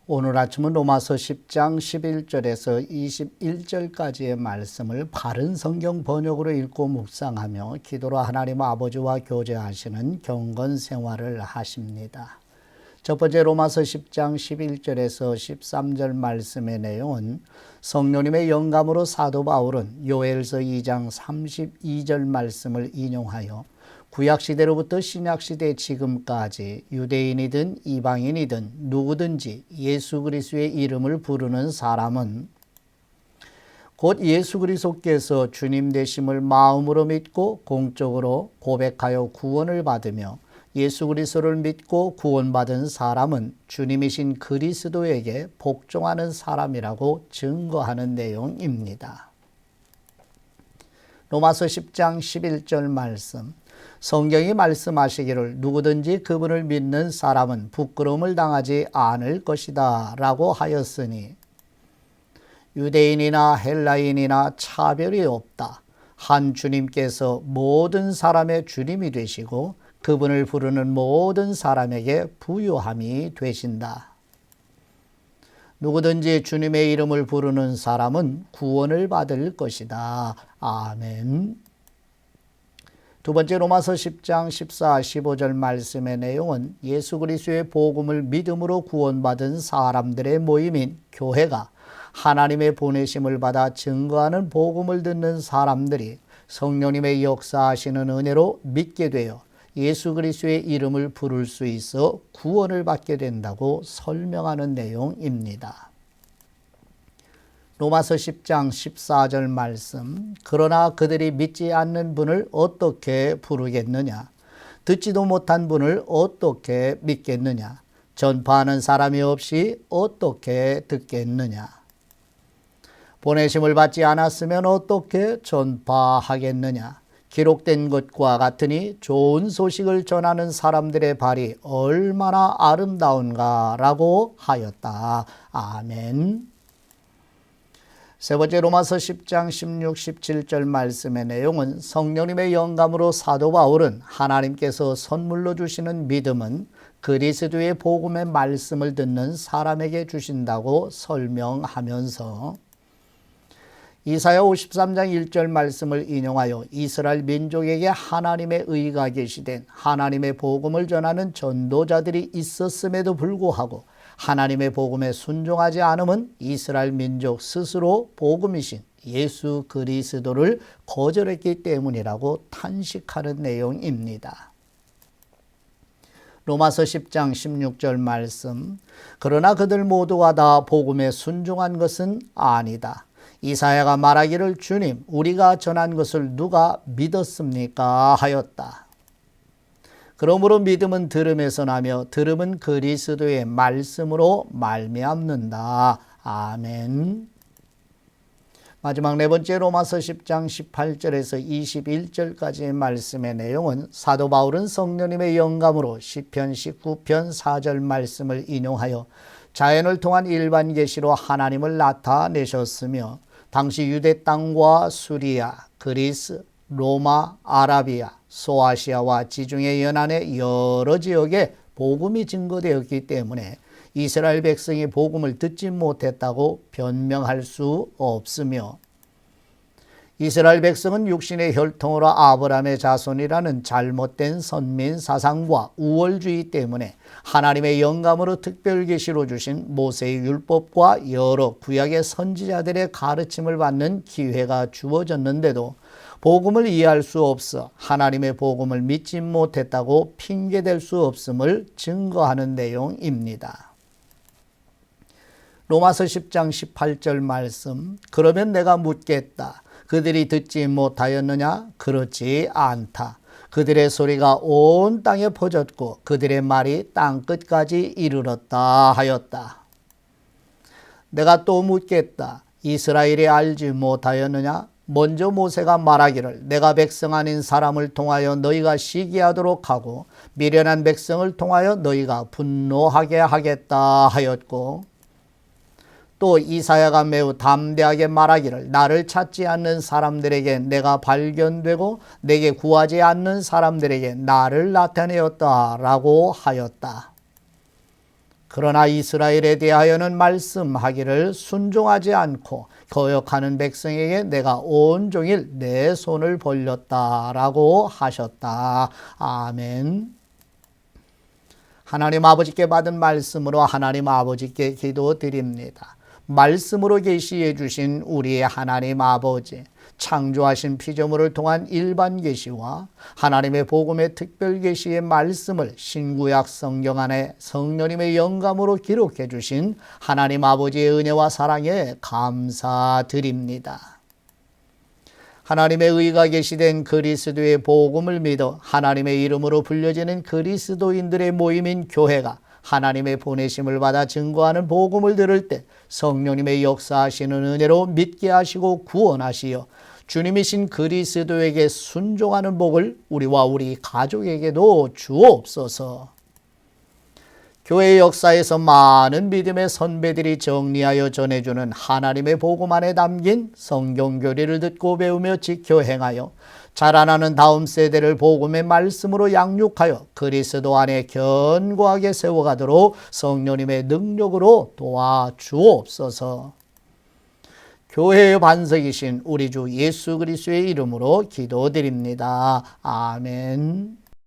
오늘 아침은 로마서 10장 11절에서 21절까지의 말씀을 바른 성경 번역으로 읽고 묵상하며 기도로 하나님 아버지와 교제하시는 경건 생활을 하십니다. 첫 번째 로마서 10장 11절에서 13절 말씀의 내용은 성령님의 영감으로 사도 바울은 요엘서 2장 32절 말씀을 인용하여 구약시대로부터 신약시대 지금까지 유대인이든 이방인이든 누구든지 예수 그리스도의 이름을 부르는 사람은 곧 예수 그리스도께서 주님 되심을 마음으로 믿고 공적으로 고백하여 구원을 받으며 예수 그리스도를 믿고 구원받은 사람은 주님이신 그리스도에게 복종하는 사람이라고 증거하는 내용입니다. 로마서 10장 11절 말씀, 성경이 말씀하시기를 누구든지 그분을 믿는 사람은 부끄러움을 당하지 않을 것이다 라고 하였으니 유대인이나 헬라인이나 차별이 없다. 한 주님께서 모든 사람의 주님이 되시고 그분을 부르는 모든 사람에게 부요함이 되신다. 누구든지 주님의 이름을 부르는 사람은 구원을 받을 것이다. 아멘. 두 번째 로마서 10장 14, 15절 말씀의 내용은 예수 그리스도의 복음을 믿음으로 구원받은 사람들의 모임인 교회가 하나님의 보내심을 받아 증거하는 복음을 듣는 사람들이 성령님의 역사하시는 은혜로 믿게 되어 예수 그리스도의 이름을 부를 수 있어 구원을 받게 된다고 설명하는 내용입니다. 로마서 10장 14절 말씀, 그러나 그들이 믿지 않는 분을 어떻게 부르겠느냐? 듣지도 못한 분을 어떻게 믿겠느냐? 전파하는 사람이 없이 어떻게 듣겠느냐? 보내심을 받지 않았으면 어떻게 전파하겠느냐? 기록된 것과 같으니 좋은 소식을 전하는 사람들의 발이 얼마나 아름다운가라고 하였다. 아멘. 세 번째 로마서 10장 16, 17절 말씀의 내용은 성령님의 영감으로 사도 바울은 하나님께서 선물로 주시는 믿음은 그리스도의 복음의 말씀을 듣는 사람에게 주신다고 설명하면서 이사야 53장 1절 말씀을 인용하여 이스라엘 민족에게 하나님의 의가 계시된 하나님의 복음을 전하는 전도자들이 있었음에도 불구하고 하나님의 복음에 순종하지 않음은 이스라엘 민족 스스로 복음이신 예수 그리스도를 거절했기 때문이라고 탄식하는 내용입니다. 로마서 10장 16절 말씀, 그러나 그들 모두가 다 복음에 순종한 것은 아니다. 이사야가 말하기를 주님 우리가 전한 것을 누가 믿었습니까 하였다. 그러므로 믿음은 들음에서 나며 들음은 그리스도의 말씀으로 말미암는다. 아멘. 마지막 네 번째 로마서 10장 18절에서 21절까지의 말씀의 내용은 사도 바울은 성령님의 영감으로 시편 19편 4절 말씀을 인용하여 자연을 통한 일반 계시로 하나님을 나타내셨으며 당시 유대 땅과 수리아, 그리스, 로마, 아라비아, 소아시아와 지중해 연안의 여러 지역에 복음이 증거되었기 때문에 이스라엘 백성이 복음을 듣지 못했다고 변명할 수 없으며 이스라엘 백성은 육신의 혈통으로 아브라함의 자손이라는 잘못된 선민 사상과 우월주의 때문에 하나님의 영감으로 특별 계시로 주신 모세의 율법과 여러 구약의 선지자들의 가르침을 받는 기회가 주어졌는데도 복음을 이해할 수 없어 하나님의 복음을 믿지 못했다고 핑계댈 수 없음을 증거하는 내용입니다. 로마서 10장 18절 말씀, 그러면 내가 묻겠다. 그들이 듣지 못하였느냐? 그렇지 않다. 그들의 소리가 온 땅에 퍼졌고 그들의 말이 땅끝까지 이르렀다 하였다. 내가 또 묻겠다. 이스라엘이 알지 못하였느냐? 먼저 모세가 말하기를 내가 백성 아닌 사람을 통하여 너희가 시기하도록 하고 미련한 백성을 통하여 너희가 분노하게 하겠다 하였고 또 이사야가 매우 담대하게 말하기를 나를 찾지 않는 사람들에게 내가 발견되고 내게 구하지 않는 사람들에게 나를 나타내었다라고 하였다. 그러나 이스라엘에 대하여는 말씀하기를 순종하지 않고 거역하는 백성에게 내가 온종일 내 손을 벌렸다라고 하셨다. 아멘. 하나님 아버지께 받은 말씀으로 하나님 아버지께 기도드립니다. 말씀으로 계시해 주신 우리의 하나님 아버지, 창조하신 피조물을 통한 일반 계시와 하나님의 복음의 특별 계시의 말씀을 신구약 성경 안에 성령님의 영감으로 기록해 주신 하나님 아버지의 은혜와 사랑에 감사드립니다. 하나님의 의가 계시된 그리스도의 복음을 믿어 하나님의 이름으로 불려지는 그리스도인들의 모임인 교회가 하나님의 보내심을 받아 증거하는 복음을 들을 때 성령님의 역사하시는 은혜로 믿게 하시고 구원하시어 주님이신 그리스도에게 순종하는 복을 우리와 우리 가족에게도 주옵소서. 교회의 역사에서 많은 믿음의 선배들이 정리하여 전해주는 하나님의 복음 안에 담긴 성경 교리를 듣고 배우며 지켜 행하여 자라나는 다음 세대를 복음의 말씀으로 양육하여 그리스도 안에 견고하게 세워가도록 성령님의 능력으로 도와주옵소서. 교회의 반석이신 우리 주 예수 그리스도의 이름으로 기도드립니다. 아멘.